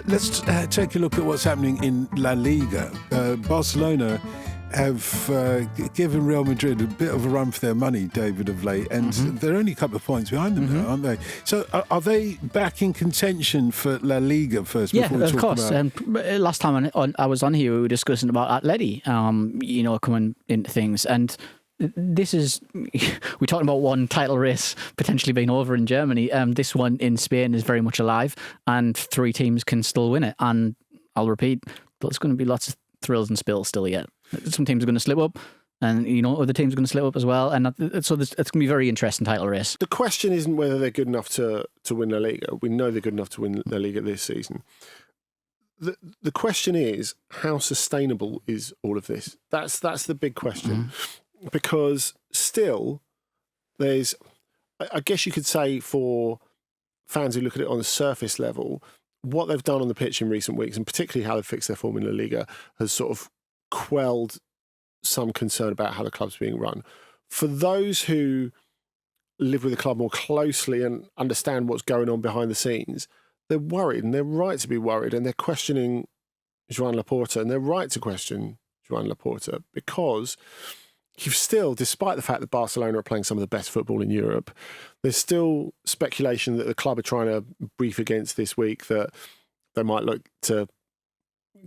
Let's take a look at what's happening in La Liga. Barcelona have given Real Madrid a bit of a run for their money, David, of late, and they're only a couple of points behind them now, aren't they? So are they back in contention for La Liga first? Yeah, before we of talk course. About... Last time I was on here, we were discussing about Atleti, coming into things, and this is, we're talking about one title race potentially being over in Germany. This one in Spain is very much alive, and 3 teams can still win it. And I'll repeat, there's going to be lots of thrills and spills still yet. Some teams are going to slip up, and other teams are going to slip up as well. And so it's going to be a very interesting title race. The question isn't whether they're good enough to win La Liga. We know they're good enough to win La Liga this season. The question is, how sustainable is all of this? That's the big question. Because still, there's, I guess you could say, for fans who look at it on the surface level, what they've done on the pitch in recent weeks, and particularly how they've fixed their form in La Liga, has sort of quelled some concern about how the club's being run. For those who live with the club more closely and understand what's going on behind the scenes, they're worried, and they're right to be worried, and they're questioning Joan Laporta, and they're right to question Joan Laporta, because you've still, despite the fact that Barcelona are playing some of the best football in Europe, there's still speculation that the club are trying to brief against this week that they might look to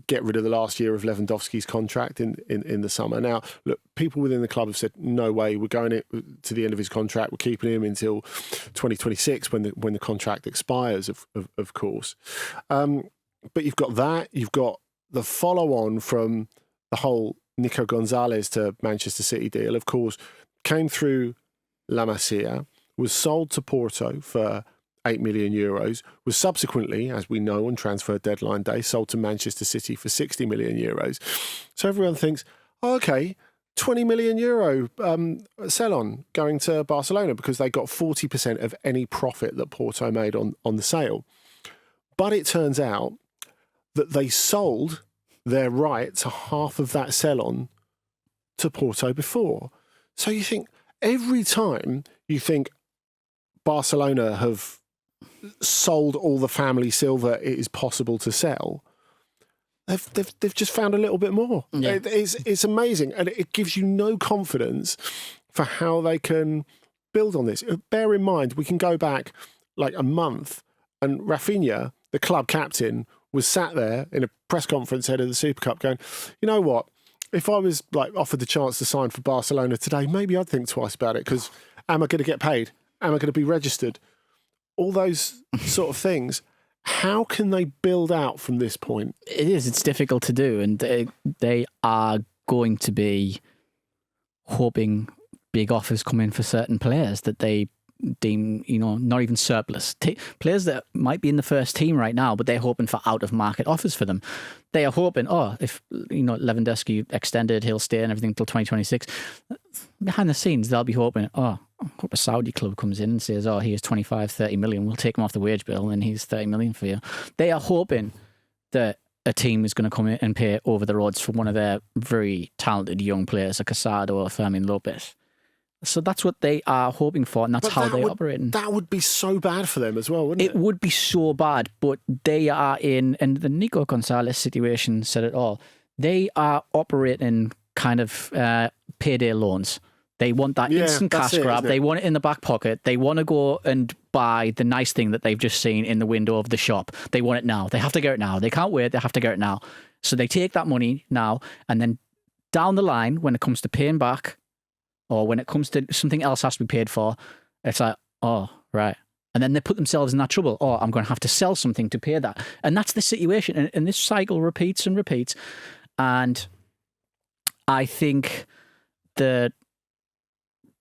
get rid of the last year of Lewandowski's contract in the summer. Now, look, people within the club have said, no way, we're going to the end of his contract. We're keeping him until 2026 when the contract expires, of course. But you've got that. You've got the follow-on from the whole Nico Gonzalez to Manchester City deal, of course, came through La Masia, was sold to Porto for €8 million, was subsequently, as we know on transfer deadline day, sold to Manchester City for €60 million. So everyone thinks, oh, okay, €20 million sell-on going to Barcelona because they got 40% of any profit that Porto made on the sale. But it turns out that they sold their right to half of that sell-on to Porto before. So you think, every time you think Barcelona have sold all the family silver it is possible to sell, they've just found a little bit more. Yeah. It's amazing, and it gives you no confidence for how they can build on this. Bear in mind, we can go back like a month, and Rafinha, the club captain, was sat there in a press conference ahead of the Super Cup going, you know what, if I was like offered the chance to sign for Barcelona today, maybe I'd think twice about it, because am I going to get paid? Am I going to be registered? All those sort of things. How can they build out from this point? It's difficult to do, and they are going to be hoping big offers come in for certain players that they deem, not even surplus. Players that might be in the first team right now, but they're hoping for out-of-market offers for them. They are hoping, if Lewandowski extended, he'll stay and everything until 2026. Behind the scenes, they'll be hoping, I hope a Saudi club comes in and says, here's 25, 30 million, we'll take him off the wage bill and here's 30 million for you. They are hoping that a team is going to come in and pay over the odds for one of their very talented young players, like Casado or Fermin Lopez. So that's what they are hoping for, and that's how they're operating. That would be so bad for them as well, wouldn't it? It would be so bad, but they are in, and the Nico Gonzalez situation said it all, they are operating kind of payday loans. They want that instant cash grab. They want it in the back pocket. They want to go and buy the nice thing that they've just seen in the window of the shop. They want it now. They have to get it now. They can't wait. They have to get it now. So they take that money now, and then down the line, when it comes to paying back, or when it comes to something else has to be paid for, it's like, right. And then they put themselves in that trouble. I'm going to have to sell something to pay that. And that's the situation. And this cycle repeats and repeats. And I think the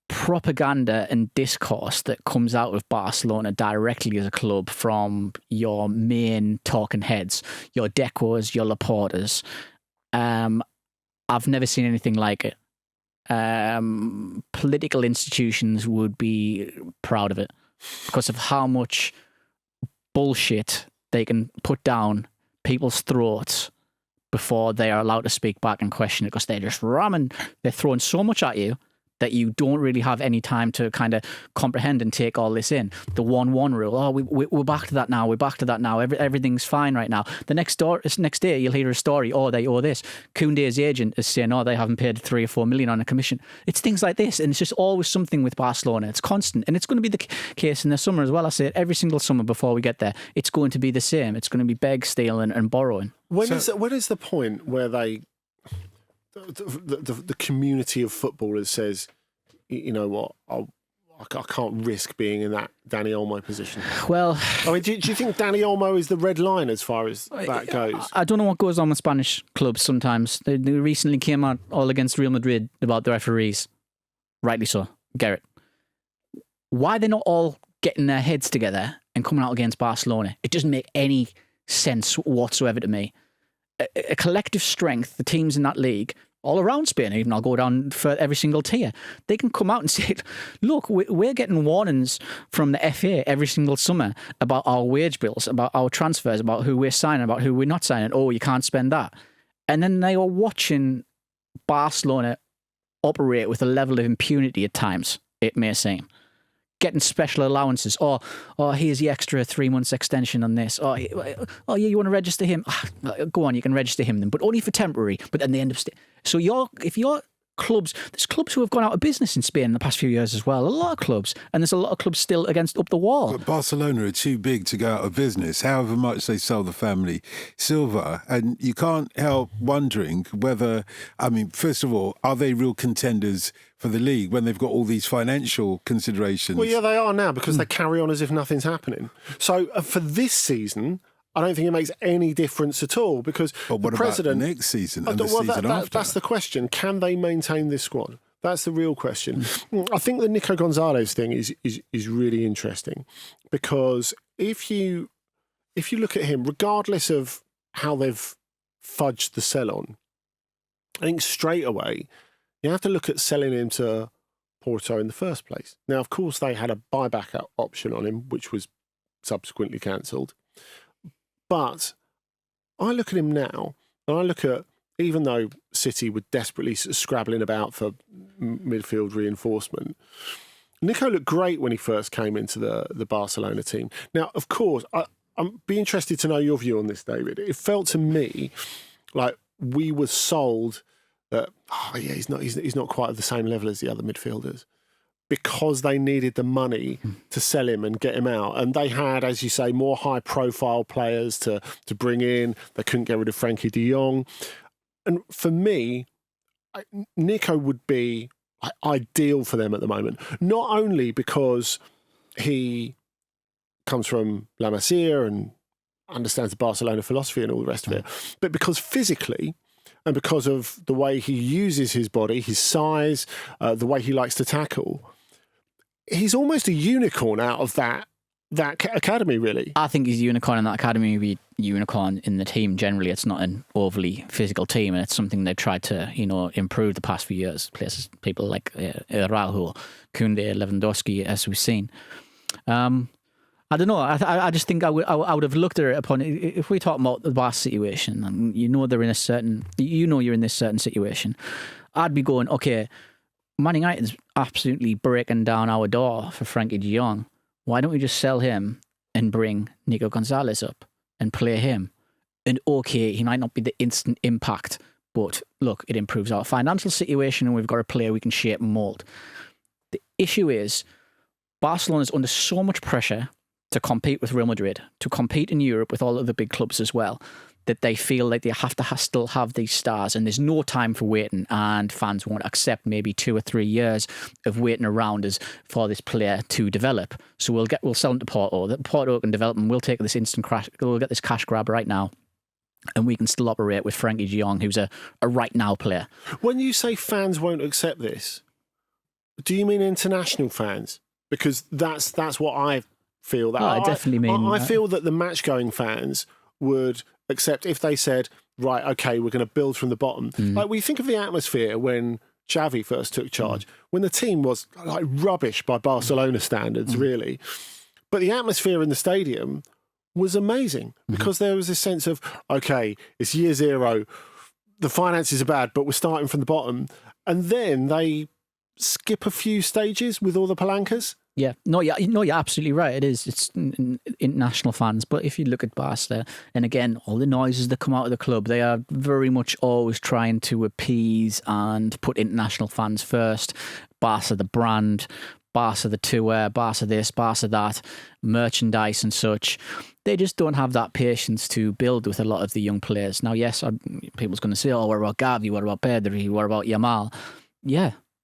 propaganda and discourse that comes out of Barcelona directly as a club from your main talking heads, your Decos, your Laportas, I've never seen anything like it. Political institutions would be proud of it because of how much bullshit they can put down people's throats before they are allowed to speak back and question it, because they're just they're throwing so much at you that you don't really have any time to kind of comprehend and take all this in. The 1-1 rule. Oh, we're back to that now. We're back to that now. Everything's fine right now. The next day, you'll hear a story. Oh, they owe this. Koundé's agent is saying, oh, they haven't paid 3 or 4 million on a commission. It's things like this, and it's just always something with Barcelona. It's constant, and it's going to be the case in the summer as well. I say it every single summer before we get there. It's going to be the same. It's going to be beg, stealing, and borrowing. When is the point where the community of footballers says, you know what, I can't risk being in that Dani Olmo position? Well, I mean, do you think Dani Olmo is the red line as far as that goes? I don't know what goes on with Spanish clubs sometimes. They recently came out all against Real Madrid about the referees. Rightly so. Garrett. Why they're not all getting their heads together and coming out against Barcelona? It doesn't make any sense whatsoever to me. A collective strength, the teams in that league, all around Spain, even I'll go down for every single tier, they can come out and say, look, we're getting warnings from the FA every single summer about our wage bills, about our transfers, about who we're signing, about who we're not signing. Oh, you can't spend that. And then they are watching Barcelona operate with a level of impunity at times, it may seem. Getting special allowances. Oh, here's the extra 3 months extension on this. Oh, yeah, you want to register him? Go on, you can register him then, but only for temporary. But then they end up. So if your clubs, there's clubs who have gone out of business in Spain in the past few years as well. A lot of clubs, and there's a lot of clubs still up the wall. But Barcelona are too big to go out of business, however much they sell the family silver. And you can't help wondering whether, I mean, first of all, are they real contenders for the league when they've got all these financial considerations? Well, yeah, they are now because they carry on as if nothing's happening. So for this season, I don't think it makes any difference at all because but what the president about next season and the season after? That's the question. Can they maintain this squad? That's the real question. I think the Nico Gonzalez thing is really interesting because if you look at him, regardless of how they've fudged the sell-on, I think straight away you have to look at selling him to Porto in the first place. Now, of course, they had a buyback option on him, which was subsequently cancelled. But I look at him now, and I look at, even though City were desperately scrabbling about for midfield reinforcement, Nico looked great when he first came into the Barcelona team. Now, of course, I'm be interested to know your view on this, David. It felt to me like we were sold that, he's not quite at the same level as the other midfielders, because they needed the money to sell him and get him out. And they had, as you say, more high-profile players to bring in. They couldn't get rid of Frankie de Jong. And for me, Nico would be ideal for them at the moment, not only because he comes from La Masia and understands the Barcelona philosophy and all the rest of it, but because physically, and because of the way he uses his body, his size, the way he likes to tackle, he's almost a unicorn out of that academy, really. I think he's a unicorn in that academy. He'd be a unicorn in the team generally. It's not an overly physical team, and it's something they've tried to, improve the past few years. Places people like Raúl, Koundé, Lewandowski, as we've seen. I don't know. I just think I would have looked at it upon it. If we talk about the Barca situation, and they're in a certain, you're in this certain situation, I'd be going, okay, Man United's absolutely breaking down our door for Frankie de Jong. Why don't we just sell him and bring Nico Gonzalez up and play him? And okay, he might not be the instant impact, but look, it improves our financial situation and we've got a player we can shape and mould. The issue is Barcelona's under so much pressure to compete with Real Madrid, to compete in Europe with all of the big clubs as well, that they feel like they have to still have these stars, and there's no time for waiting, and fans won't accept maybe 2 or 3 years of waiting around for this player to develop. So we'll sell him to Porto. The Porto can develop him. We'll take this instant crash. We'll get this cash grab right now, and we can still operate with Frankie de Jong, who's a right now player. When you say fans won't accept this, do you mean international fans? Because that's what I feel. That I definitely mean. I feel that the match-going fans would accept if they said, right, okay, we're going to build from the bottom. Like, we think of the atmosphere when Xavi first took charge, when the team was like rubbish by Barcelona standards, really. But the atmosphere in the stadium was amazing because there was this sense of, okay, it's year zero, the finances are bad, but we're starting from the bottom. And then they skip a few stages with all the palancas? Yeah, no, you're absolutely right. It is. It's international fans. But if you look at Barca, and again, all the noises that come out of the club, they are very much always trying to appease and put international fans first. Barca the brand, Barca the tour, Barca this, Barca that, merchandise and such. They just don't have that patience to build with a lot of the young players. Now, yes, people's going to say, "Oh, what about Gavi? What about Pedri? What about Yamal?"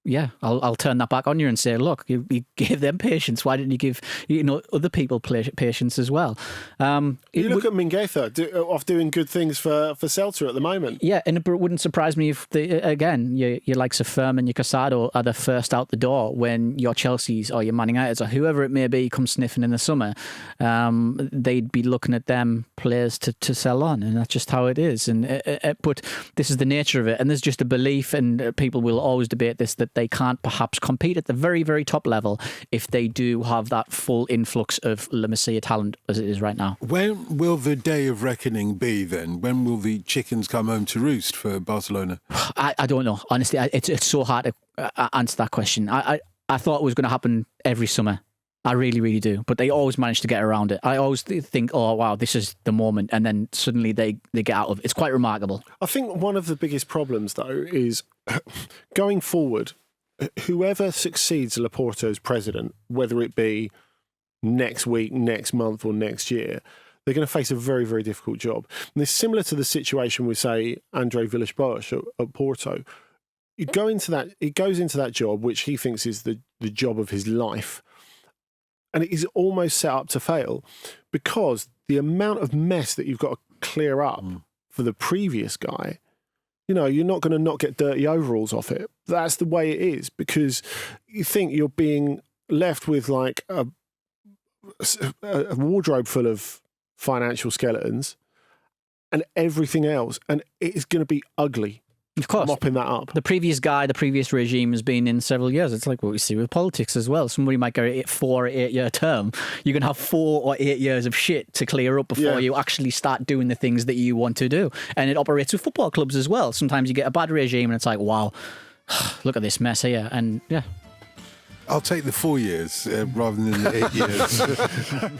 Yeah, I'll turn that back on you and say, look, you gave them patience. Why didn't you give other people patience as well? You look at Mingueza off doing good things for Celta at the moment. Yeah, and it wouldn't surprise me if, your likes of Firm and your Casado are the first out the door when your Chelsea's or your Man United's or whoever it may be come sniffing in the summer. They'd be looking at them players to sell on, and that's just how it is. But this is the nature of it, and there's just a belief, and people will always debate this, that they can't perhaps compete at the very, very top level if they do have that full influx of La Masia talent as it is right now. When will the day of reckoning be then? When will the chickens come home to roost for Barcelona? I don't know. Honestly, it's so hard to answer that question. I thought it was going to happen every summer. I really, really do. But they always manage to get around it. I always think, oh, wow, this is the moment. And then suddenly they get out of it. It's quite remarkable. I think one of the biggest problems, though, is going forward, whoever succeeds Laporta as president, whether it be next week, next month or next year, they're going to face a very, very difficult job. And it's similar to the situation with, say, Andre Villas-Boas at Porto. He goes into that job, which he thinks is the job of his life, and it is almost set up to fail because the amount of mess that you've got to clear up for the previous guy, you're not going to not get dirty overalls off it. That's the way it is, because you think you're being left with like a wardrobe full of financial skeletons and everything else, and it is going to be ugly. Of course. Mopping that up. The previous regime has been in several years. It's like what we see with politics as well. Somebody might go 4 or 8 year term. You can have 4 or 8 years of shit to clear up before you actually start doing the things that you want to do. And it operates with football clubs as well. Sometimes you get a bad regime and it's like, wow, look at this mess here. And yeah. I'll take the 4 years rather than the 8 years.